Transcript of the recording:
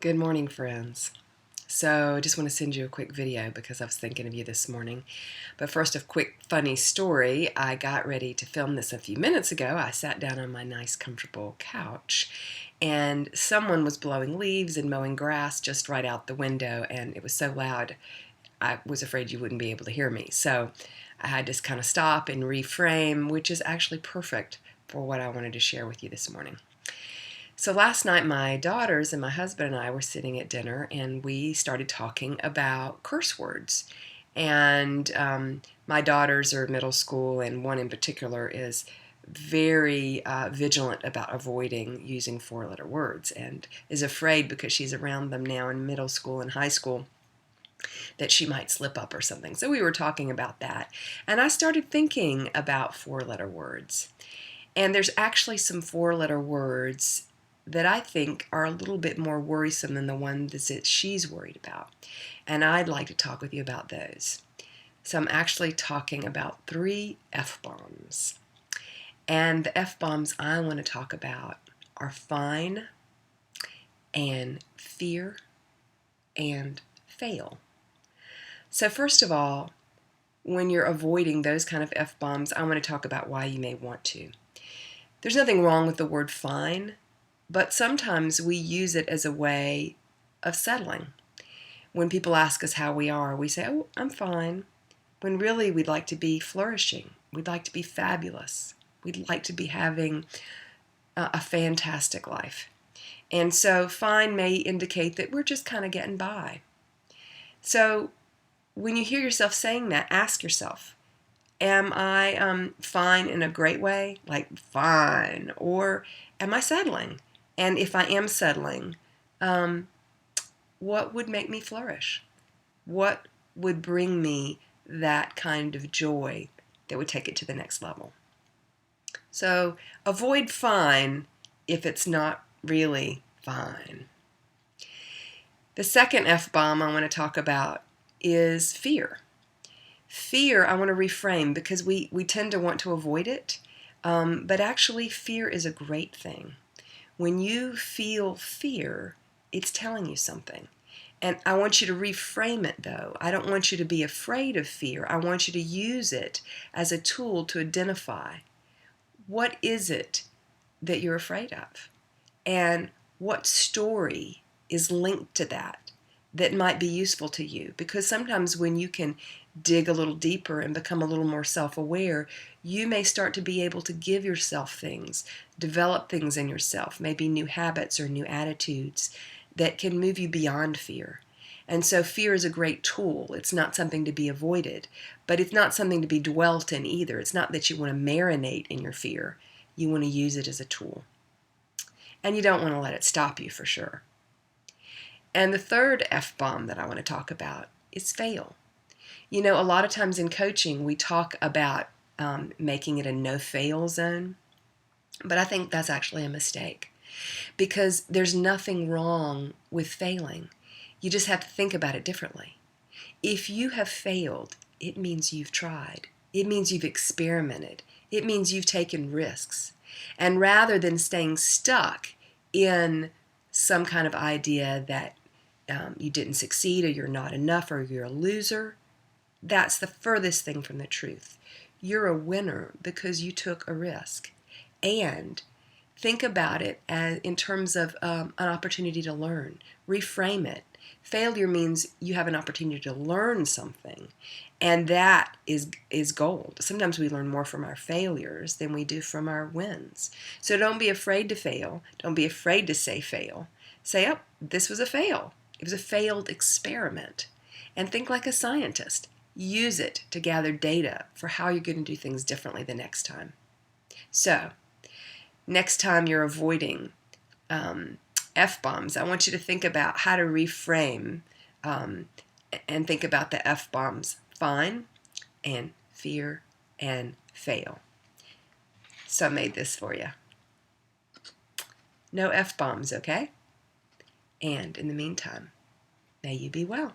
Good morning, friends. So I just want to send you a quick video because I was thinking of you this morning. But first, a quick funny story. I got ready to film this a few minutes ago. I sat down on my nice comfortable couch and someone was blowing leaves and mowing grass just right out the window, and it was so loud I was afraid you wouldn't be able to hear me. So I had to kind of stop and reframe, which is actually perfect for what I wanted to share with you this morning. So last night my daughters and my husband and I were sitting at dinner and we started talking about curse words. And my daughters are middle school, and one in particular is very vigilant about avoiding using four-letter words and is afraid because she's around them now in middle school and high school that she might slip up or something. So we were talking about that. And I started thinking about four-letter words. And there's actually some four-letter words that I think are a little bit more worrisome than the ones that she's worried about. And I'd like to talk with you about those. So I'm actually talking about 3 F-bombs. And the F-bombs I want to talk about are fine and fear and fail. So first of all, when you're avoiding those kind of F-bombs, I want to talk about why you may want to. There's nothing wrong with the word fine, but sometimes we use it as a way of settling. When people ask us how we are, we say, "Oh, I'm fine," when really we'd like to be flourishing. We'd like to be fabulous. We'd like to be having a fantastic life. And so fine may indicate that we're just kind of getting by. So when you hear yourself saying that, ask yourself, am I fine in a great way, like fine, or am I settling? And if I am settling, what would make me flourish? What would bring me that kind of joy that would take it to the next level? So avoid fine if it's not really fine. The second F-bomb I want to talk about is fear. Fear, I want to reframe because we tend to want to avoid it, but actually fear is a great thing. When you feel fear, it's telling you something. And I want you to reframe it, though. I don't want you to be afraid of fear. I want you to use it as a tool to identify what is it that you're afraid of, and what story is linked to that might be useful to you. Because sometimes when you can dig a little deeper and become a little more self-aware, you may start to be able to give yourself things, develop things in yourself, maybe new habits or new attitudes that can move you beyond fear. And so fear is a great tool. It's not something to be avoided, but it's not something to be dwelt in either. It's not that you want to marinate in your fear. You want to use it as a tool. And you don't want to let it stop you, for sure. And the third F-bomb that I want to talk about is fail. You know, a lot of times in coaching, we talk about making it a no-fail zone, but I think that's actually a mistake because there's nothing wrong with failing. You just have to think about it differently. If you have failed, it means you've tried. It means you've experimented. It means you've taken risks. And rather than staying stuck in some kind of idea that you didn't succeed or you're not enough or you're a loser, that's the furthest thing from the truth. You're a winner because you took a risk. And think about it as in terms of an opportunity to learn. Reframe it. Failure means you have an opportunity to learn something, and that is gold. Sometimes we learn more from our failures than we do from our wins. So don't be afraid to fail. Don't be afraid to say fail. Say, oh, this was a fail. It was a failed experiment. And think like a scientist. Use it to gather data for how you're going to do things differently the next time. So, next time you're avoiding F-bombs, I want you to think about how to reframe and think about the F-bombs: fine and fear and fail. So I made this for you. No F-bombs, okay? And in the meantime, may you be well.